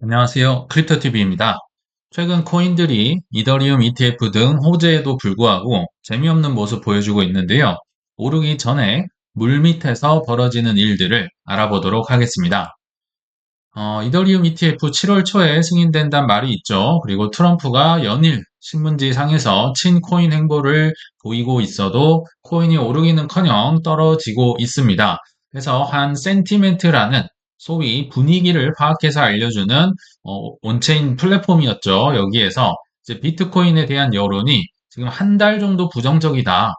안녕하세요. 크립토TV입니다. 최근 코인들이 이더리움 ETF 등 호재에도 불구하고 재미없는 모습 보여주고 있는데요. 오르기 전에 물밑에서 벌어지는 일들을 알아보도록 하겠습니다. 이더리움 ETF 7월 초에 승인된다는 말이 있죠. 그리고 트럼프가 연일 신문지 상에서 친코인 행보를 보이고 있어도 코인이 오르기는커녕 떨어지고 있습니다. 그래서 한 센티멘트라는 소위 분위기를 파악해서 알려주는 온체인 플랫폼이었죠. 여기에서 이제 비트코인에 대한 여론이 지금 한 달 정도 부정적이다.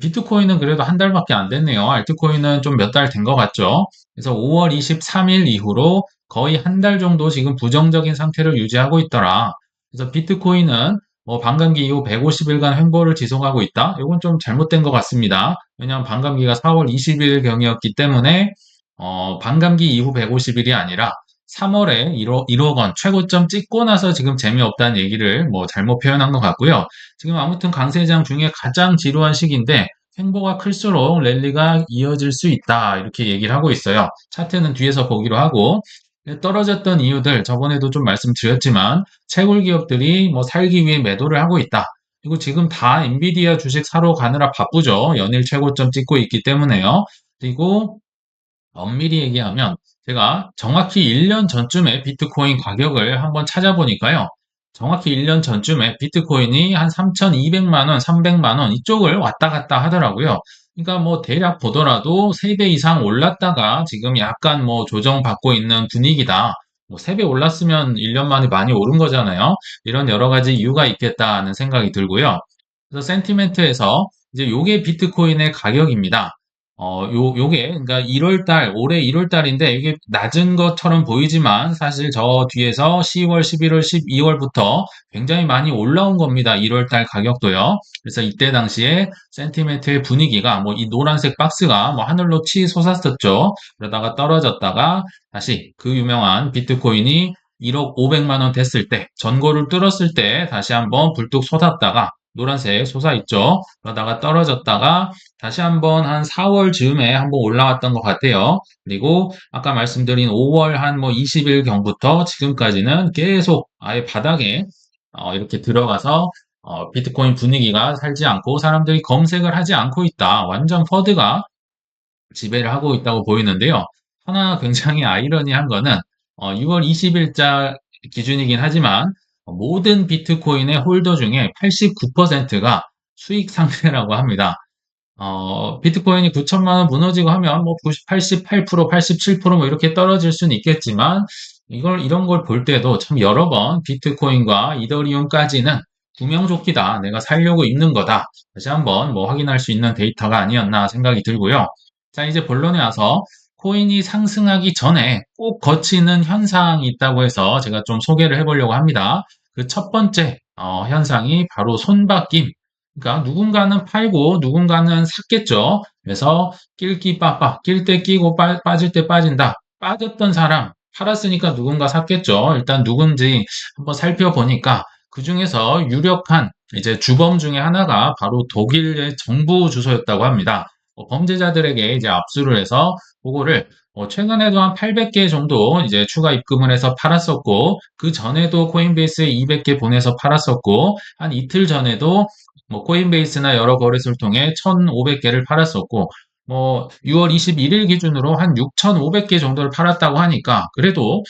비트코인은 그래도 한 달밖에 안 됐네요. 알트코인은 좀 몇 달 된 것 같죠. 그래서 5월 23일 이후로 거의 한 달 정도 지금 부정적인 상태를 유지하고 있더라. 그래서 비트코인은 반감기 이후 150일간 횡보를 지속하고 있다. 이건 좀 잘못된 것 같습니다. 왜냐하면 반감기가 4월 20일경이었기 때문에 반감기 이후 150일이 아니라 3월에 1억 원 최고점 찍고 나서 지금 재미없다는 얘기를 잘못 표현한 것 같고요. 지금 아무튼 강세장 중에 가장 지루한 시기인데 횡보가 클수록 랠리가 이어질 수 있다. 이렇게 얘기를 하고 있어요. 차트는 뒤에서 보기로 하고 떨어졌던 이유들 저번에도 좀 말씀드렸지만 채굴 기업들이 살기 위해 매도를 하고 있다. 그리고 지금 다 엔비디아 주식 사러 가느라 바쁘죠. 연일 최고점 찍고 있기 때문에요. 그리고 엄밀히 얘기하면 제가 정확히 1년 전쯤에 비트코인 가격을 한번 찾아보니까요. 정확히 1년 전쯤에 비트코인이 한 3,200만 원, 300만 원 이쪽을 왔다 갔다 하더라고요. 그러니까 대략 보더라도 3배 이상 올랐다가 지금 약간 조정받고 있는 분위기다. 3배 올랐으면 1년 만에 많이 오른 거잖아요. 이런 여러 가지 이유가 있겠다는 생각이 들고요. 그래서 센티멘트에서 이제 요게 비트코인의 가격입니다. 요게, 그러니까 1월 달, 올해 1월 달인데, 이게 낮은 것처럼 보이지만, 사실 저 뒤에서 10월, 11월, 12월부터 굉장히 많이 올라온 겁니다. 1월 달 가격도요. 그래서 이때 당시에 센티멘트의 분위기가, 이 노란색 박스가 하늘로 치솟았었죠. 그러다가 떨어졌다가, 다시 그 유명한 비트코인이 1억 500만 원 됐을 때, 전고를 뚫었을 때, 다시 한번 불뚝 솟았다가, 노란색 솟아있죠. 그러다가 떨어졌다가 다시 한번 한 4월 즈음에 한번 올라왔던 것 같아요. 그리고 아까 말씀드린 5월 한 20일 경부터 지금까지는 계속 아예 바닥에 이렇게 들어가서 비트코인 분위기가 살지 않고 사람들이 검색을 하지 않고 있다. 완전 퍼드가 지배를 하고 있다고 보이는데요. 하나 굉장히 아이러니한 거는 6월 20일자 기준이긴 하지만 모든 비트코인의 홀더 중에 89%가 수익 상태라고 합니다. 비트코인이 9천만 원 무너지고 하면 88%, 87% 이렇게 떨어질 수는 있겠지만 이런 걸 볼 때도 참 여러 번 비트코인과 이더리움까지는 구명조끼다. 내가 살려고 있는 거다. 다시 한번 확인할 수 있는 데이터가 아니었나 생각이 들고요. 자, 이제 본론에 와서 코인이 상승하기 전에 꼭 거치는 현상이 있다고 해서 제가 좀 소개를 해보려고 합니다. 그 첫 번째 현상이 바로 손바뀜. 그러니까 누군가는 팔고 누군가는 샀겠죠. 그래서 낄끼 빠빠, 낄 때 끼고 빠질 때 빠진다. 빠졌던 사람, 팔았으니까 누군가 샀겠죠. 일단 누군지 한번 살펴보니까 그 중에서 유력한 이제 주범 중에 하나가 바로 독일의 정부 주소였다고 합니다. 범죄자들에게 이제 압수를 해서 그거를 최근에도 한 800개 정도 이제 추가 입금을 해서 팔았었고, 그 전에도 코인베이스에 200개 보내서 팔았었고, 한 이틀 전에도 코인베이스나 여러 거래소를 통해 1,500개를 팔았었고, 6월 21일 기준으로 한 6,500개 정도를 팔았다고 하니까, 그래도,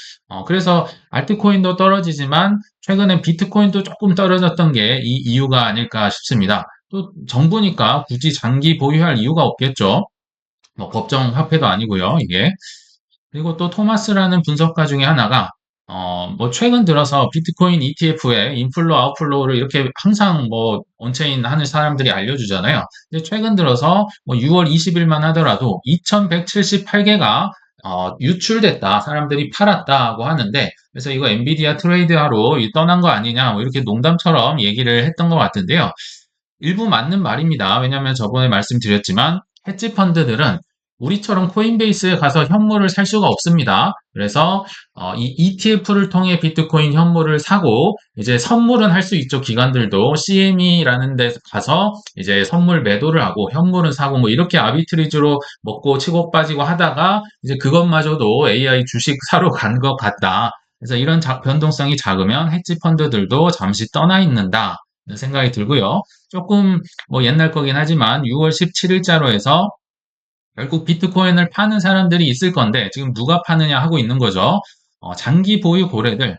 그래서 알트코인도 떨어지지만, 최근엔 비트코인도 조금 떨어졌던 게 이 이유가 아닐까 싶습니다. 또 정부니까 굳이 장기 보유할 이유가 없겠죠. 법정 화폐도 아니고요, 이게. 그리고 또 토마스라는 분석가 중에 하나가 최근 들어서 비트코인 ETF에 인플로 아웃플로우를 이렇게 항상 온체인 하는 사람들이 알려주잖아요. 근데 최근 들어서 6월 20일만 하더라도 2178개가 유출됐다. 사람들이 팔았다고 하는데, 그래서 이거 엔비디아 트레이드하러 떠난 거 아니냐, 이렇게 농담처럼 얘기를 했던 것 같은데요. 일부 맞는 말입니다. 왜냐하면 저번에 말씀드렸지만 헤지 펀드들은 우리처럼 코인베이스에 가서 현물을 살 수가 없습니다. 그래서 이 ETF를 통해 비트코인 현물을 사고 이제 선물은 할 수 있죠. 기관들도 CME라는 데 가서 이제 선물 매도를 하고 현물은 사고 이렇게 아비트리지로 먹고 치고 빠지고 하다가 이제 그것마저도 AI 주식 사러 간 것 같다. 그래서 이런 변동성이 작으면 헤지 펀드들도 잠시 떠나 있는다. 생각이 들고요. 조금 뭐 옛날 거긴 하지만 6월 17일자로 해서 결국 비트코인을 파는 사람들이 있을 건데 지금 누가 파느냐 하고 있는 거죠. 장기 보유 고래들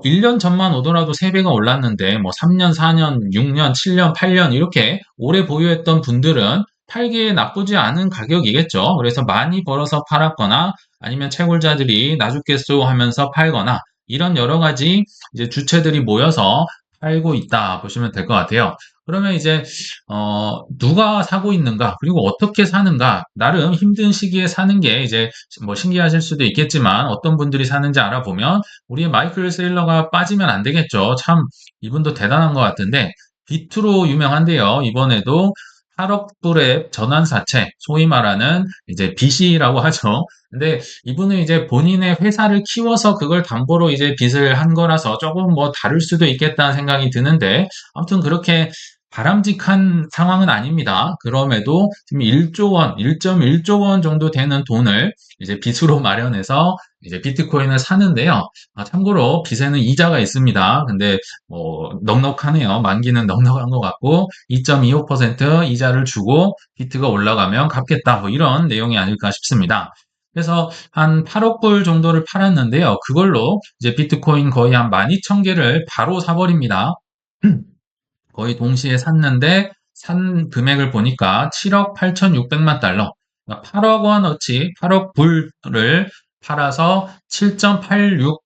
1년 전만 오더라도 3배가 올랐는데 뭐 3년, 4년, 6년, 7년, 8년 이렇게 오래 보유했던 분들은 팔기에 나쁘지 않은 가격이겠죠. 그래서 많이 벌어서 팔았거나 아니면 채굴자들이 나 죽겠소 하면서 팔거나 이런 여러 가지 이제 주체들이 모여서 팔고 있다 보시면 될 것 같아요. 그러면 이제 누가 사고 있는가, 그리고 어떻게 사는가, 나름 힘든 시기에 사는 게 이제 뭐 신기하실 수도 있겠지만 어떤 분들이 사는지 알아보면 우리의 마이클 세일러가 빠지면 안 되겠죠. 참 이분도 대단한 것 같은데 비트로 유명한데요. 이번에도 8억 불의 전환사채, 소위 말하는 이제 빚이라고 하죠. 근데 이분은 이제 본인의 회사를 키워서 그걸 담보로 이제 빚을 한 거라서 조금 뭐 다를 수도 있겠다는 생각이 드는데 아무튼 그렇게 바람직한 상황은 아닙니다. 그럼에도 지금 1조 원, 1.1조 원 정도 되는 돈을 이제 빚으로 마련해서 이제 비트코인을 사는데요. 참고로 빚에는 이자가 있습니다. 근데 넉넉하네요. 만기는 넉넉한 것 같고 2.25% 이자를 주고 비트가 올라가면 갚겠다. 뭐 이런 내용이 아닐까 싶습니다. 그래서 한 8억 불 정도를 팔았는데요. 그걸로 이제 비트코인 거의 한 12,000개를 바로 사버립니다. 거의 동시에 샀는데 산 금액을 보니까 7억 8,600만 달러, 그러니까 8억 원어치 8억 불을 팔아서 7.86억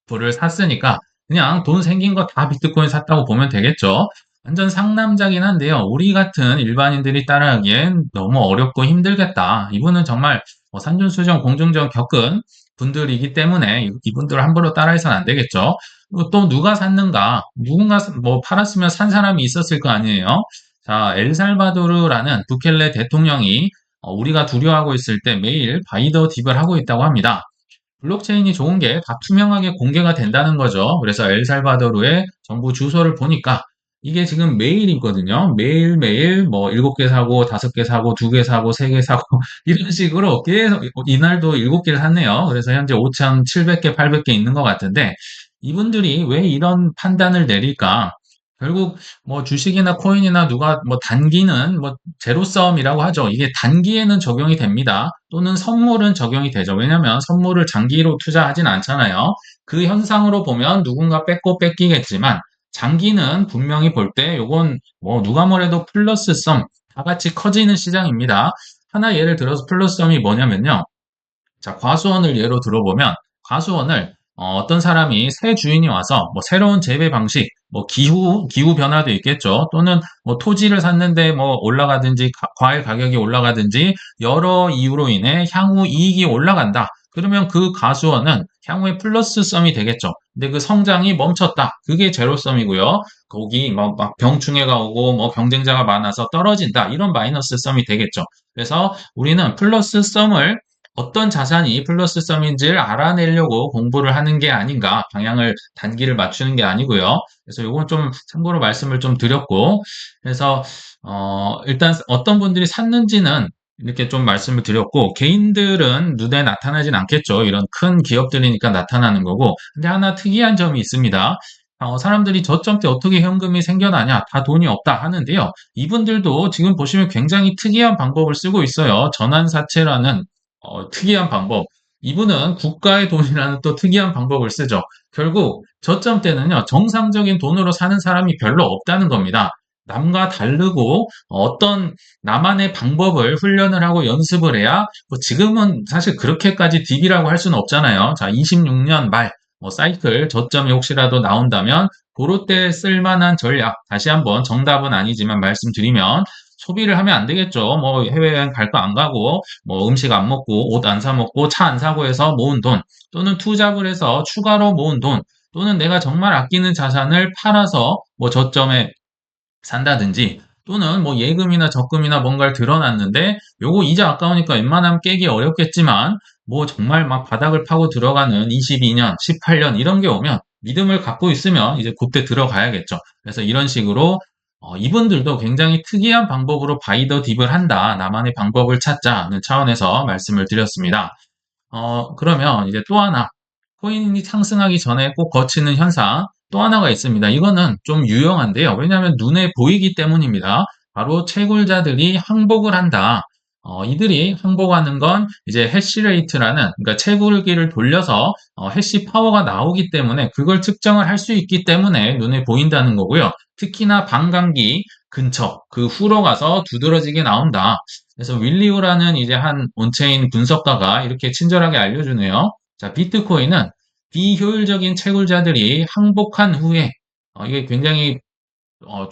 불을 샀으니까 그냥 돈 생긴 거 다 비트코인 샀다고 보면 되겠죠. 완전 상남자긴 한데요. 우리 같은 일반인들이 따라하기엔 너무 어렵고 힘들겠다. 이분은 정말 산전수전 공중전 겪은 분들이기 때문에 이분들을 함부로 따라해서는 안 되겠죠. 또 누가 샀는가? 누군가 뭐 팔았으면 산 사람이 있었을 거 아니에요? 자, 엘살바도르라는 부켈레 대통령이 우리가 두려워하고 있을 때 매일 바이더 딥을 하고 있다고 합니다. 블록체인이 좋은 게 다 투명하게 공개가 된다는 거죠. 그래서 엘살바도르의 정부 주소를 보니까 이게 지금 매일이거든요. 매일매일 뭐 7개 사고, 5개 사고, 2개 사고, 3개 사고 이런 식으로 계속 이날도 7개를 샀네요. 그래서 현재 5,700개, 800개 있는 것 같은데 이분들이 왜 이런 판단을 내릴까? 결국 뭐 주식이나 코인이나 누가 뭐 단기는 뭐 제로섬이라고 하죠. 이게 단기에는 적용이 됩니다. 또는 선물은 적용이 되죠. 왜냐하면 선물을 장기로 투자하진 않잖아요. 그 현상으로 보면 누군가 뺏고 뺏기겠지만 장기는 분명히 볼 때 요건 뭐 누가 뭐래도 플러스 썸 다 같이 커지는 시장입니다. 하나 예를 들어서 플러스 썸이 뭐냐면요. 자, 과수원을 예로 들어보면 과수원을 떤 사람이 새 주인이 와서 뭐 새로운 재배 방식, 뭐 기후 변화도 있겠죠. 또는 뭐 토지를 샀는데 뭐 올라가든지 과일 가격이 올라가든지 여러 이유로 인해 향후 이익이 올라간다. 그러면 그 과수원은 향후에 플러스 썸이 되겠죠. 근데 그 성장이 멈췄다. 그게 제로섬이고요. 거기 막 병충해가 오고 뭐 경쟁자가 많아서 떨어진다. 이런 마이너스 썸이 되겠죠. 그래서 우리는 플러스 썸을 어떤 자산이 플러스 썸인지를 알아내려고 공부를 하는 게 아닌가, 방향을 단기를 맞추는 게 아니고요. 그래서 이건 좀 참고로 말씀을 좀 드렸고, 그래서 일단 어떤 분들이 샀는지는 이렇게 좀 말씀을 드렸고, 개인들은 눈에 나타나진 않겠죠. 이런 큰 기업들이니까 나타나는 거고. 근데 하나 특이한 점이 있습니다. 사람들이 저점 때 어떻게 현금이 생겨나냐, 다 돈이 없다 하는데요. 이분들도 지금 보시면 굉장히 특이한 방법을 쓰고 있어요. 전환사채라는 특이한 방법. 이분은 국가의 돈이라는 또 특이한 방법을 쓰죠. 결국 저점 때는요, 정상적인 돈으로 사는 사람이 별로 없다는 겁니다. 남과 다르고 어떤 나만의 방법을 훈련을 하고 연습을 해야 뭐 지금은 사실 그렇게까지 딥이라고 할 수는 없잖아요. 자, 26년 말 뭐 사이클 저점이 혹시라도 나온다면 그럴 때 쓸만한 전략 다시 한번 정답은 아니지만 말씀드리면 소비를 하면 안 되겠죠. 뭐 해외여행 갈 거 안 가고 뭐 음식 안 먹고 옷 안 사 먹고 차 안 사고 해서 모은 돈 또는 투잡을 해서 추가로 모은 돈 또는 내가 정말 아끼는 자산을 팔아서 뭐 저점에 산다든지 또는 뭐 예금이나 적금이나 뭔가를 들어놨는데 요거 이자 아까우니까 웬만하면 깨기 어렵겠지만 뭐 정말 막 바닥을 파고 들어가는 22년, 18년 이런 게 오면 믿음을 갖고 있으면 이제 그때 들어가야겠죠. 그래서 이런 식으로 이분들도 굉장히 특이한 방법으로 바이 더 딥을 한다. 나만의 방법을 찾자는 차원에서 말씀을 드렸습니다. 그러면 이제 또 하나 코인이 상승하기 전에 꼭 거치는 현상 또 하나가 있습니다. 이거는 좀 유용한데요. 왜냐하면 눈에 보이기 때문입니다. 바로 채굴자들이 항복을 한다. 이들이 항복하는 건 이제 해시레이트라는, 그러니까 채굴기를 돌려서 해시 파워가 나오기 때문에 그걸 측정을 할 수 있기 때문에 눈에 보인다는 거고요. 특히나 반감기 근처 그 후로 가서 두드러지게 나온다. 그래서 윌리우라는 이제 한 온체인 분석가가 이렇게 친절하게 알려주네요. 자, 비트코인은 비효율적인 채굴자들이 항복한 후에, 이게 굉장히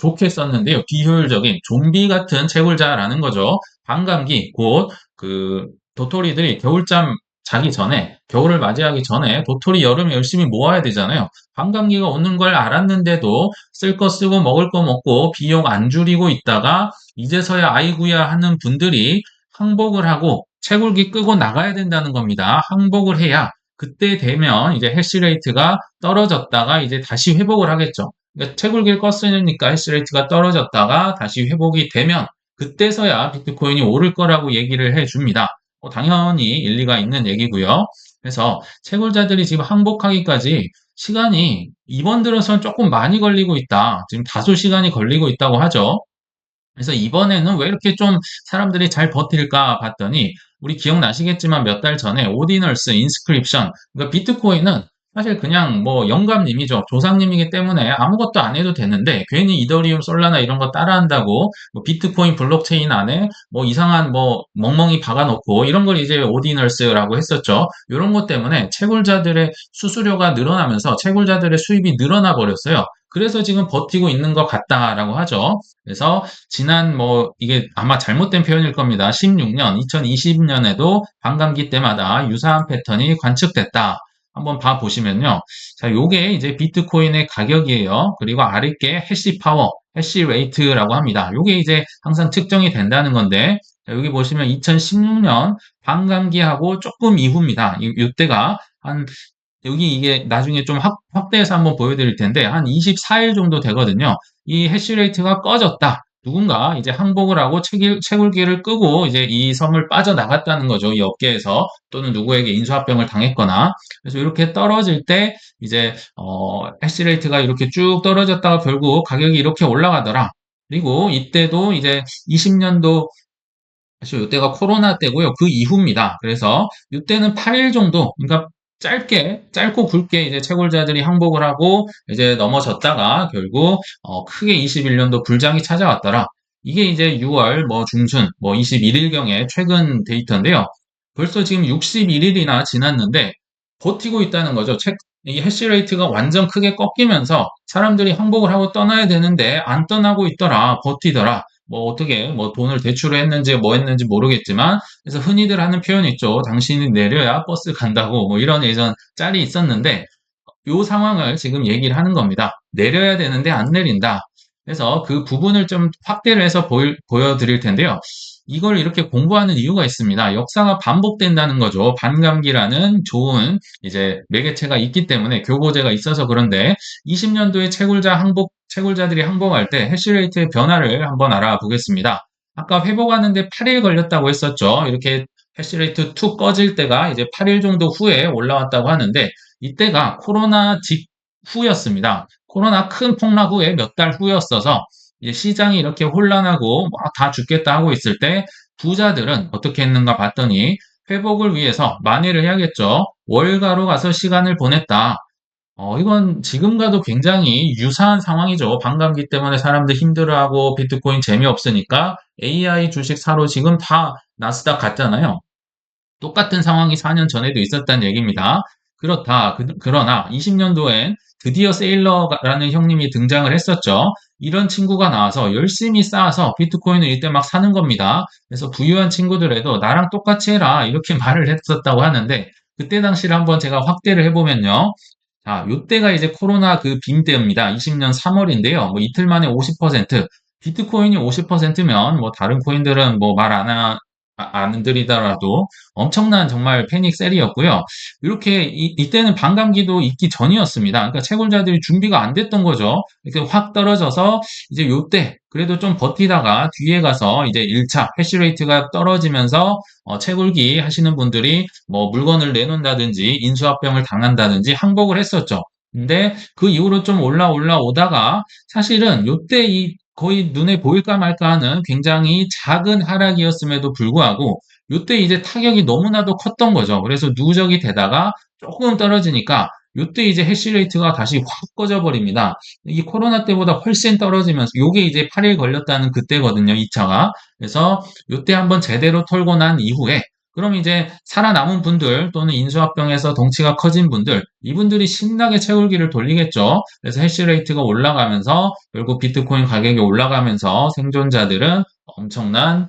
좋게 썼는데요. 비효율적인 좀비 같은 채굴자라는 거죠. 반감기, 곧 그 도토리들이 겨울잠 자기 전에, 겨울을 맞이하기 전에 도토리 여름에 열심히 모아야 되잖아요. 반감기가 오는 걸 알았는데도 쓸 거 쓰고 먹을 거 먹고 비용 안 줄이고 있다가 이제서야 아이구야 하는 분들이 항복을 하고 채굴기 끄고 나가야 된다는 겁니다. 항복을 해야 그때 되면 이제 해시레이트가 떨어졌다가 이제 다시 회복을 하겠죠. 그러니까 채굴기를 껐으니까 해시레이트가 떨어졌다가 다시 회복이 되면 그때서야 비트코인이 오를 거라고 얘기를 해줍니다. 당연히 일리가 있는 얘기고요. 그래서 채굴자들이 지금 항복하기까지 시간이 이번 들어선 조금 많이 걸리고 있다. 지금 다소 시간이 걸리고 있다고 하죠. 그래서 이번에는 왜 이렇게 좀 사람들이 잘 버틸까 봤더니 우리 기억나시겠지만 몇 달 전에 오디널스 인스크립션, 그러니까 비트코인은 사실 그냥 뭐 영감님이죠. 조상님이기 때문에 아무것도 안 해도 되는데 괜히 이더리움, 솔라나 이런 거 따라한다고 뭐 비트코인 블록체인 안에 뭐 이상한 뭐 멍멍이 박아놓고 이런 걸 이제 오디널스라고 했었죠. 이런 것 때문에 채굴자들의 수수료가 늘어나면서 채굴자들의 수입이 늘어나 버렸어요. 그래서 지금 버티고 있는 것 같다라고 하죠. 그래서 지난 뭐 이게 아마 잘못된 표현일 겁니다. 16년, 2020년에도 반감기 때마다 유사한 패턴이 관측됐다. 한번 봐 보시면요. 자, 요게 이제 비트코인의 가격이에요. 그리고 아랫게 해시 파워, 해시 레이트라고 합니다. 요게 이제 항상 측정이 된다는 건데, 자, 여기 보시면 2016년 반감기하고 조금 이후입니다. 이때가 한 여기 이게 나중에 좀 확대해서 한번 보여드릴 텐데 한 24일 정도 되거든요. 이 해시레이트가 꺼졌다. 누군가 이제 항복을 하고 채굴기를 끄고 이제 이 섬을 빠져나갔다는 거죠. 이 업계에서 또는 누구에게 인수합병을 당했거나. 그래서 이렇게 떨어질 때 이제 해시레이트가 이렇게 쭉 떨어졌다가 결국 가격이 이렇게 올라가더라. 그리고 이때도 이제 20년도 사실 이때가 코로나 때고요. 그 이후입니다. 그래서 이때는 8일 정도, 그러니까 짧고 굵게 이제 채굴자들이 항복을 하고 이제 넘어졌다가 결국 크게 21년도 불장이 찾아왔더라. 이게 이제 6월 뭐 중순 뭐 21일경에 최근 데이터인데요. 벌써 지금 61일이나 지났는데 버티고 있다는 거죠. 이 해시레이트가 완전 크게 꺾이면서 사람들이 항복을 하고 떠나야 되는데 안 떠나고 있더라. 버티더라. 뭐 어떻게 뭐 돈을 대출을 했는지 뭐 했는지 모르겠지만 그래서 흔히들 하는 표현 있죠. 당신이 내려야 버스 간다고 뭐 이런 예전 짤이 있었는데 요 상황을 지금 얘기를 하는 겁니다. 내려야 되는데 안 내린다. 그래서 그 부분을 좀 확대를 해서 보여드릴 텐데요. 이걸 이렇게 공부하는 이유가 있습니다. 역사가 반복된다는 거죠. 반감기라는 좋은 이제 매개체가 있기 때문에 교보제가 있어서 그런데 20년도에 채굴자들이 항복할 때 해시레이트의 변화를 한번 알아보겠습니다. 아까 회복하는데 8일 걸렸다고 했었죠. 이렇게 해시레이트 툭 꺼질 때가 이제 8일 정도 후에 올라왔다고 하는데 이때가 코로나 직후였습니다. 코로나 큰 폭락 후에 몇 달 후였어서 이제 시장이 이렇게 혼란하고 다 죽겠다 하고 있을 때 부자들은 어떻게 했는가 봤더니 회복을 위해서 만회를 해야겠죠. 월가로 가서 시간을 보냈다. 이건 지금과도 굉장히 유사한 상황이죠. 반감기 때문에 사람들 힘들어하고 비트코인 재미없으니까 AI 주식 사러 지금 다 나스닥 갔잖아요. 똑같은 상황이 4년 전에도 있었다는 얘기입니다. 그렇다. 그러나 20년도엔 드디어 세일러라는 형님이 등장을 했었죠. 이런 친구가 나와서 열심히 쌓아서 비트코인을 이때 막 사는 겁니다. 그래서 부유한 친구들에도 나랑 똑같이 해라 이렇게 말을 했었다고 하는데 그때 당시를 한번 제가 확대를 해보면요. 자, 요때가 이제 코로나 그 빔 때입니다. 20년 3월인데요. 뭐 이틀 만에 50%, 비트코인이 50%면 뭐 다른 코인들은 뭐 말 안 안 들이더라도 엄청난 정말 패닉 셀이었고요. 이렇게 이때는 반감기도 있기 전이었습니다. 그러니까 채굴자들이 준비가 안 됐던 거죠. 이렇게 확 떨어져서 이제 요때 그래도 좀 버티다가 뒤에 가서 이제 1차 해시레이트가 떨어지면서 채굴기 하시는 분들이 뭐 물건을 내놓는다든지 인수합병을 당한다든지 항복을 했었죠. 근데 그 이후로 좀 올라오다가 사실은 요때 이 거의 눈에 보일까 말까 하는 굉장히 작은 하락이었음에도 불구하고 요때 이제 타격이 너무나도 컸던 거죠. 그래서 누적이 되다가 조금 떨어지니까 요때 이제 해시레이트가 다시 확 꺼져 버립니다. 이 코로나 때보다 훨씬 떨어지면서 요게 이제 8일 걸렸다는 그때거든요. 2차가. 그래서 요때 한번 제대로 털고 난 이후에 그럼 이제 살아남은 분들 또는 인수합병에서 덩치가 커진 분들 이분들이 신나게 채굴기를 돌리겠죠. 그래서 해시레이트가 올라가면서 결국 비트코인 가격이 올라가면서 생존자들은 엄청난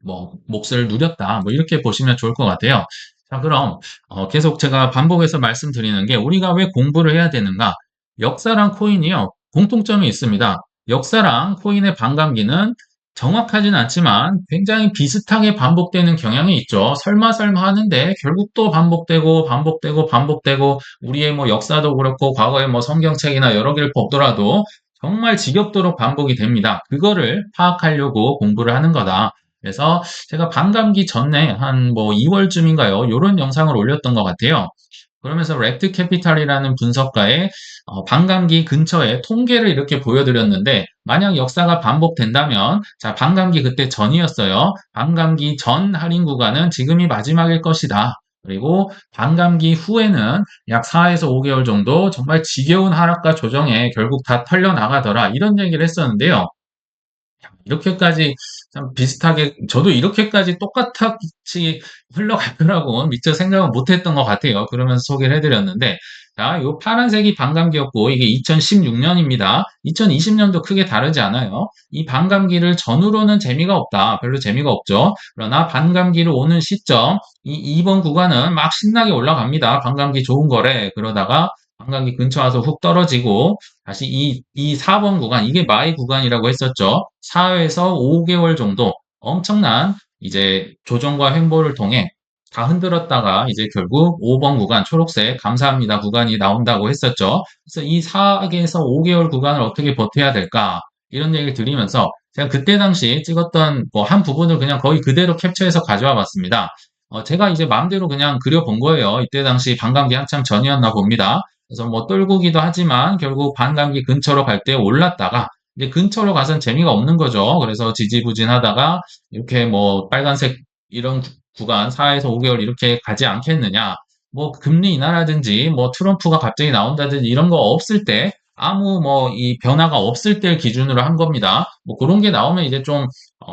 뭐 몫을 누렸다. 뭐 이렇게 보시면 좋을 것 같아요. 자, 그럼 계속 제가 반복해서 말씀드리는 게 우리가 왜 공부를 해야 되는가? 역사랑 코인이요. 공통점이 있습니다. 역사랑 코인의 반감기는 정확하진 않지만 굉장히 비슷하게 반복되는 경향이 있죠. 설마 하는데 결국 또 반복되고 우리의 뭐 역사도 그렇고 과거의 뭐 성경책이나 여러 개를 보더라도 정말 지겹도록 반복이 됩니다. 그거를 파악하려고 공부를 하는 거다. 그래서 제가 반감기 전에 한 뭐 2월쯤인가요? 요런 영상을 올렸던 것 같아요. 그러면서 렉트 캐피탈이라는 분석가의 반감기 근처에 통계를 이렇게 보여드렸는데 만약 역사가 반복된다면 자 반감기 그때 전이었어요. 반감기 전 할인 구간은 지금이 마지막일 것이다. 그리고 반감기 후에는 약 4에서 5개월 정도 정말 지겨운 하락과 조정에 결국 다 털려 나가더라. 이런 얘기를 했었는데요. 이렇게까지 참 비슷하게 저도 이렇게까지 똑같이 흘러갈 거라고 미처 생각은 못했던 것 같아요. 그러면서 소개를 해드렸는데 자, 요 파란색이 반감기였고 이게 2016년입니다. 2020년도 크게 다르지 않아요. 이 반감기를 전후로는 재미가 없다. 별로 재미가 없죠. 그러나 반감기로 오는 시점 이 2번 구간은 막 신나게 올라갑니다. 반감기 좋은 거래. 그러다가 반감기 근처 와서 훅 떨어지고 다시 이 4번 구간, 이게 마이 구간이라고 했었죠. 4에서 5개월 정도 엄청난 이제 조정과 횡보를 통해 다 흔들었다가 이제 결국 5번 구간, 초록색 감사합니다 구간이 나온다고 했었죠. 그래서 이 4에서 5개월 구간을 어떻게 버텨야 될까? 이런 얘기를 드리면서 제가 그때 당시 찍었던 뭐 한 부분을 그냥 거의 그대로 캡처해서 가져와 봤습니다. 제가 이제 마음대로 그냥 그려본 거예요. 이때 당시 반감기 한참 전이었나 봅니다. 그래서 뭐 떨구기도 하지만 결국 반감기 근처로 갈 때 올랐다가 이제 근처로 가선 재미가 없는 거죠. 그래서 지지부진하다가 이렇게 뭐 빨간색 이런 구간 4에서 5개월 이렇게 가지 않겠느냐. 뭐 금리 인하라든지 뭐 트럼프가 갑자기 나온다든지 이런 거 없을 때 아무 뭐 이 변화가 없을 때 기준으로 한 겁니다. 뭐 그런 게 나오면 이제 좀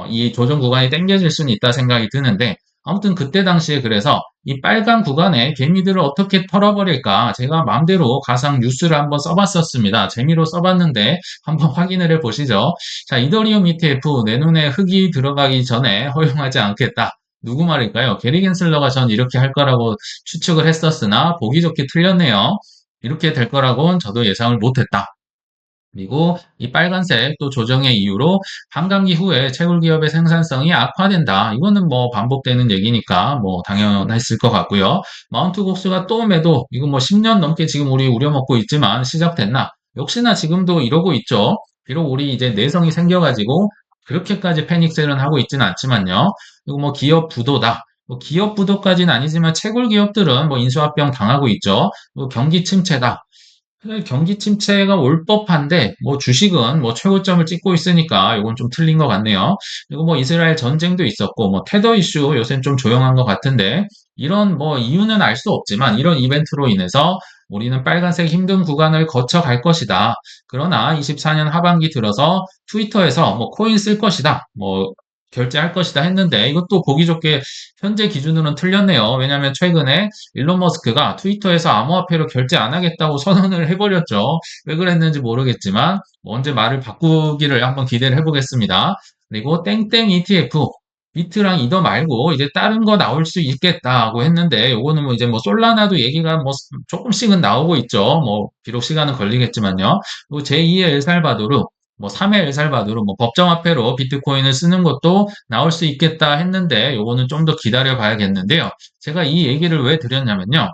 이 조정 구간이 당겨질 수는 있다 생각이 드는데 아무튼 그때 당시에 그래서 이 빨간 구간에 개미들을 어떻게 털어버릴까 제가 마음대로 가상 뉴스를 한번 써봤었습니다. 재미로 써봤는데 한번 확인을 해보시죠. 자, 이더리움 ETF 내 눈에 흙이 들어가기 전에 허용하지 않겠다. 누구 말일까요? 게리 겐슬러가 전 이렇게 할 거라고 추측을 했었으나 보기 좋게 틀렸네요. 이렇게 될 거라고는 저도 예상을 못했다. 그리고 이 빨간색 또 조정의 이유로 반감기 후에 채굴 기업의 생산성이 악화된다. 이거는 뭐 반복되는 얘기니까 뭐 당연했을 것 같고요. 마운트 곡수가 또 매도. 이거 뭐 10년 넘게 지금 우리 우려먹고 있지만 시작됐나? 역시나 지금도 이러고 있죠. 비록 우리 이제 내성이 생겨가지고 그렇게까지 패닉셀은 하고 있지는 않지만요. 그리고 뭐 기업 부도다. 뭐 기업 부도까지는 아니지만 채굴 기업들은 뭐 인수합병 당하고 있죠. 뭐 경기 침체다. 그래, 경기 침체가 올 법한데, 뭐 주식은 뭐 최고점을 찍고 있으니까 이건 좀 틀린 것 같네요. 그리고 뭐 이스라엘 전쟁도 있었고, 뭐 테더 이슈 요새는 좀 조용한 것 같은데, 이런 뭐 이유는 알 수 없지만, 이런 이벤트로 인해서 우리는 빨간색 힘든 구간을 거쳐 갈 것이다. 그러나 24년 하반기 들어서 트위터에서 뭐 코인 쓸 것이다. 뭐 결제할 것이다 했는데, 이것도 보기 좋게 현재 기준으로는 틀렸네요. 왜냐하면 최근에 일론 머스크가 트위터에서 암호화폐로 결제 안 하겠다고 선언을 해버렸죠. 왜 그랬는지 모르겠지만 뭐 언제 말을 바꾸기를 한번 기대를 해보겠습니다. 그리고 땡땡 ETF 비트랑 이더 말고 이제 다른 거 나올 수 있겠다고 했는데 요거는 뭐 이제 뭐 솔라나도 얘기가 뭐 조금씩은 나오고 있죠. 뭐 비록 시간은 걸리겠지만요. 그리고 제2의 엘살바도르 뭐 3회 엘살바도르 뭐 법정화폐로 비트코인을 쓰는 것도 나올 수 있겠다 했는데 요거는 좀 더 기다려 봐야겠는데요. 제가 이 얘기를 왜 드렸냐면요.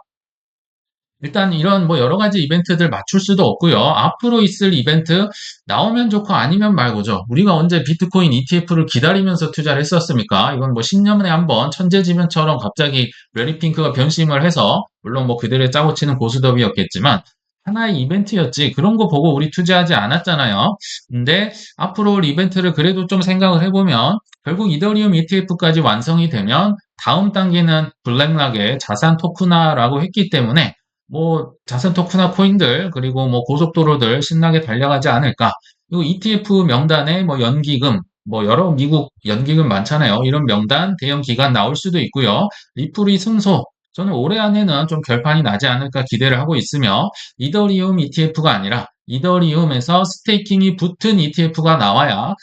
일단 이런 뭐 여러 가지 이벤트들 맞출 수도 없고요. 앞으로 있을 이벤트 나오면 좋고 아니면 말고죠. 우리가 언제 비트코인 ETF를 기다리면서 투자를 했었습니까? 이건 뭐 10년에 한 번 천재지변처럼 갑자기 레리핑크가 변심을 해서 물론 뭐 그들의 짜고 치는 고스톱이었겠지만 하나의 이벤트였지. 그런 거 보고 우리 투자하지 않았잖아요. 근데 앞으로 올 이벤트를 그래도 좀 생각을 해보면 결국 이더리움 ETF까지 완성이 되면 다음 단계는 블랙락의 자산 토큰화라고 했기 때문에 뭐 자산 토크나 코인들 그리고 뭐 고속도로들 신나게 달려가지 않을까. 그리고 ETF 명단에 뭐 연기금 뭐 여러 미국 연기금 많잖아요. 이런 명단 대형 기관 나올 수도 있고요. 리플이 승소. 저는 올해 안에는 좀 결판이 나지 않을까 기대를 하고 있으며 이더리움 ETF가 아니라 이더리움에서 스테이킹이 붙은 ETF가 나와야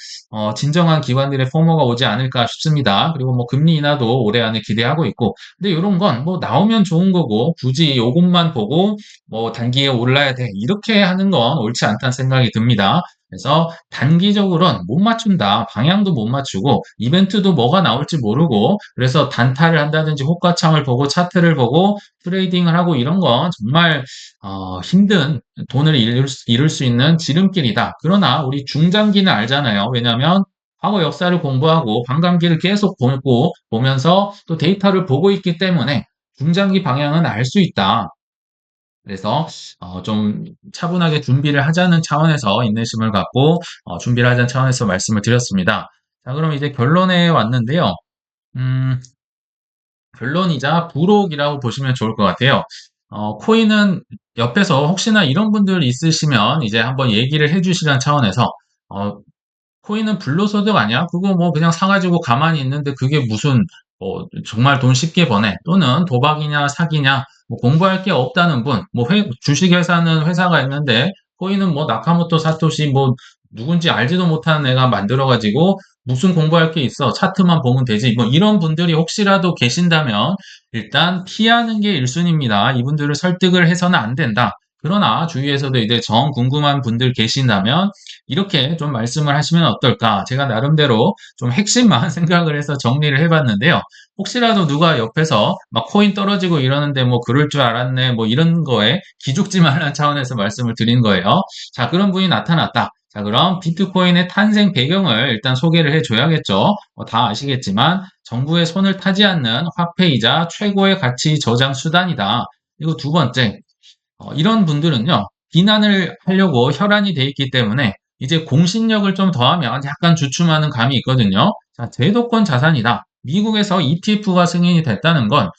진정한 기관들의 포모가 오지 않을까 싶습니다. 그리고 뭐 금리 인하도 올해 안에 기대하고 있고 근데 이런 건 뭐 나오면 좋은 거고 굳이 요것만 보고 뭐 단기에 올라야 돼 이렇게 하는 건 옳지 않다는 생각이 듭니다. 그래서 단기적으로는 못 맞춘다. 방향도 못 맞추고 이벤트도 뭐가 나올지 모르고 그래서 단타를 한다든지 호가창을 보고 차트를 보고 트레이딩을 하고 이런 건 정말 힘든 돈을 잃을 수 있는 지름길이다. 그러나 우리 중장기는 알잖아요. 왜냐하면 과거 역사를 공부하고 반감기를 계속 보고 보면서 또 데이터를 보고 있기 때문에 중장기 방향은 알 수 있다. 그래서 좀 차분하게 준비를 하자는 차원에서 인내심을 갖고 준비를 하자는 차원에서 말씀을 드렸습니다. 자, 그럼 이제 결론에 왔는데요. 음, 결론이자 부록이라고 보시면 좋을 것 같아요. 코인은 옆에서 혹시나 이런 분들 있으시면 이제 한번 얘기를 해주시라는 차원에서 어, 코인은 불로소득 아니야? 그거 뭐 그냥 사가지고 가만히 있는데 그게 무슨 정말 돈 쉽게 버네? 또는 도박이냐 사기냐? 뭐 공부할 게 없다는 분, 뭐 주식회사는 회사가 있는데 코인은 뭐 나카모토 사토시 뭐 누군지 알지도 못하는 애가 만들어가지고 무슨 공부할 게 있어? 차트만 보면 되지. 뭐 이런 분들이 혹시라도 계신다면 일단 피하는 게 1순위입니다. 이분들을 설득을 해서는 안 된다. 그러나 주위에서도 이제 정 궁금한 분들 계신다면 이렇게 좀 말씀을 하시면 어떨까? 제가 나름대로 좀 핵심만 생각을 해서 정리를 해봤는데요. 혹시라도 누가 옆에서 막 코인 떨어지고 이러는데 뭐 그럴 줄 알았네 뭐 이런 거에 기죽지 말라는 차원에서 말씀을 드린 거예요. 자, 그런 분이 나타났다. 자, 그럼 비트코인의 탄생 배경을 일단 소개를 해줘야겠죠. 다 아시겠지만 정부의 손을 타지 않는 화폐이자 최고의 가치 저장 수단이다. 그리고 두 번째, 이런 분들은요, 비난을 하려고 혈안이 돼 있기 때문에 이제 공신력을 좀 더하면 약간 주춤하는 감이 있거든요. 자, 제도권 자산이다. 미국에서 ETF가 승인이 됐다는 건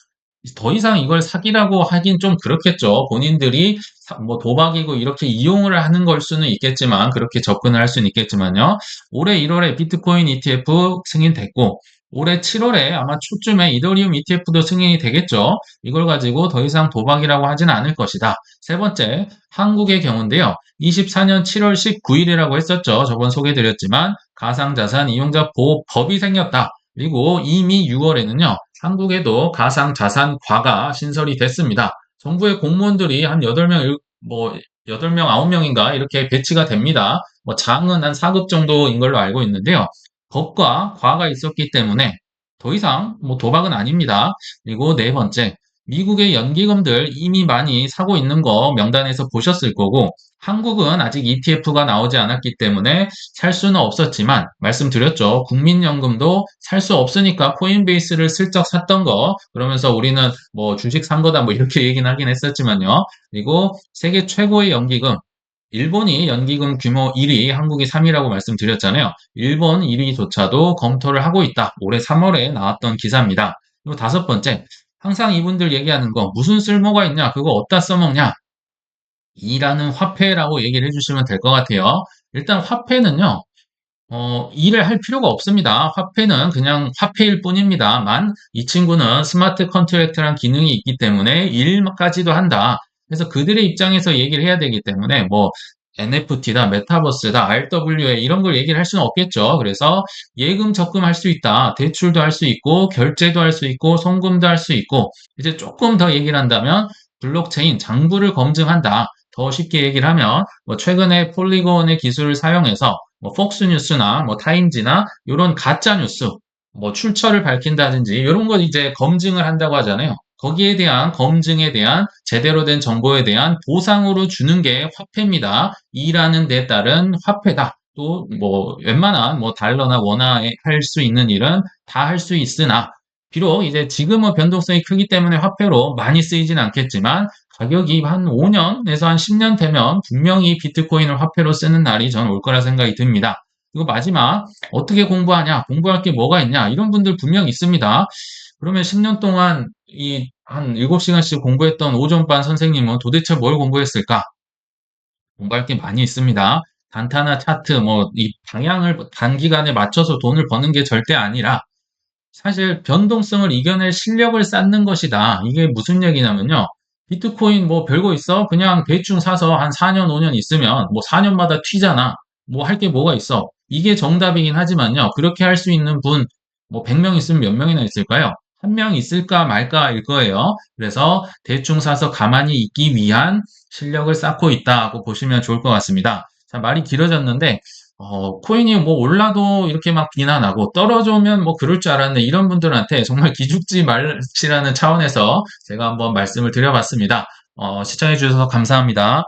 더 이상 이걸 사기라고 하긴 좀 그렇겠죠. 본인들이 뭐 도박이고 이렇게 이용을 하는 걸 수는 있겠지만, 그렇게 접근을 할 수는 있겠지만요. 올해 1월에 비트코인 ETF 승인됐고, 올해 7월에 아마 초쯤에 이더리움 ETF도 승인이 되겠죠. 이걸 가지고 더 이상 도박이라고 하진 않을 것이다. 세 번째, 한국의 경우인데요. 24년 7월 19일이라고 했었죠. 저번 소개드렸지만 가상자산 이용자 보호법이 생겼다. 그리고 이미 6월에는요. 한국에도 가상자산과가 신설이 됐습니다. 정부의 공무원들이 한 8명, 뭐 8명, 9명인가 이렇게 배치가 됩니다. 뭐 장은 한 4급 정도인 걸로 알고 있는데요. 법과 과가 있었기 때문에 더 이상 뭐 도박은 아닙니다. 그리고 네 번째, 미국의 연기금들 이미 많이 사고 있는 거 명단에서 보셨을 거고, 한국은 아직 ETF가 나오지 않았기 때문에 살 수는 없었지만, 말씀드렸죠. 국민연금도 살 수 없으니까 코인베이스를 슬쩍 샀던 거, 그러면서 우리는 뭐 주식 산 거다 뭐 이렇게 얘기는 하긴 했었지만요. 그리고 세계 최고의 연기금, 일본이 연기금 규모 1위, 한국이 3위라고 말씀드렸잖아요. 일본 1위조차도 검토를 하고 있다. 올해 3월에 나왔던 기사입니다. 그리고 다섯 번째, 항상 이분들 얘기하는 거 무슨 쓸모가 있냐? 그거 어디다 써먹냐? 이라는 화폐라고 얘기를 해주시면 될 것 같아요. 일단 화폐는요. 일을 할 필요가 없습니다. 화폐는 그냥 화폐일 뿐입니다만 이 친구는 스마트 컨트랙트란 기능이 있기 때문에 일까지도 한다. 그래서 그들의 입장에서 얘기를 해야 되기 때문에 뭐 NFT다, 메타버스다, RWA 이런 걸 얘기를 할 수는 없겠죠. 그래서 예금 적금할 수 있다. 대출도 할 수 있고 결제도 할 수 있고 송금도 할 수 있고 이제 조금 더 얘기를 한다면 블록체인 장부를 검증한다. 더 쉽게 얘기를 하면 뭐 최근에 폴리곤의 기술을 사용해서 뭐 폭스뉴스나 뭐 타임지나 이런 가짜 뉴스, 뭐 출처를 밝힌다든지 이런 것 이제 검증을 한다고 하잖아요. 거기에 대한 검증에 대한 제대로 된 정보에 대한 보상으로 주는 게 화폐입니다. 이라는 데 따른 화폐다. 또 뭐 웬만한 뭐 달러나 원화에 할 수 있는 일은 다 할 수 있으나 비록 이제 지금은 변동성이 크기 때문에 화폐로 많이 쓰이진 않겠지만 가격이 한 5년에서 한 10년 되면 분명히 비트코인을 화폐로 쓰는 날이 저는 올 거라 생각이 듭니다. 그리고 마지막 어떻게 공부하냐? 공부할 게 뭐가 있냐? 이런 분들 분명 있습니다. 그러면 10년 동안 이 한 7시간씩 공부했던 오전반 선생님은 도대체 뭘 공부했을까? 공부할 게 많이 있습니다. 단타나 차트, 뭐, 이 방향을 단기간에 맞춰서 돈을 버는 게 절대 아니라 사실 변동성을 이겨낼 실력을 쌓는 것이다. 이게 무슨 얘기냐면요. 비트코인 뭐 별거 있어? 그냥 대충 사서 한 4년, 5년 있으면 뭐 4년마다 튀잖아. 뭐 할 게 뭐가 있어? 이게 정답이긴 하지만요. 그렇게 할 수 있는 분, 뭐 100명 있으면 몇 명이나 있을까요? 한 명 있을까 말까일 거예요. 그래서 대충 사서 가만히 있기 위한 실력을 쌓고 있다고 보시면 좋을 것 같습니다. 자, 말이 길어졌는데 코인이 뭐 올라도 이렇게 막 비난하고 떨어져오면 뭐 그럴 줄 알았네. 이런 분들한테 정말 기죽지 말시라는 차원에서 제가 한번 말씀을 드려봤습니다. 시청해 주셔서 감사합니다.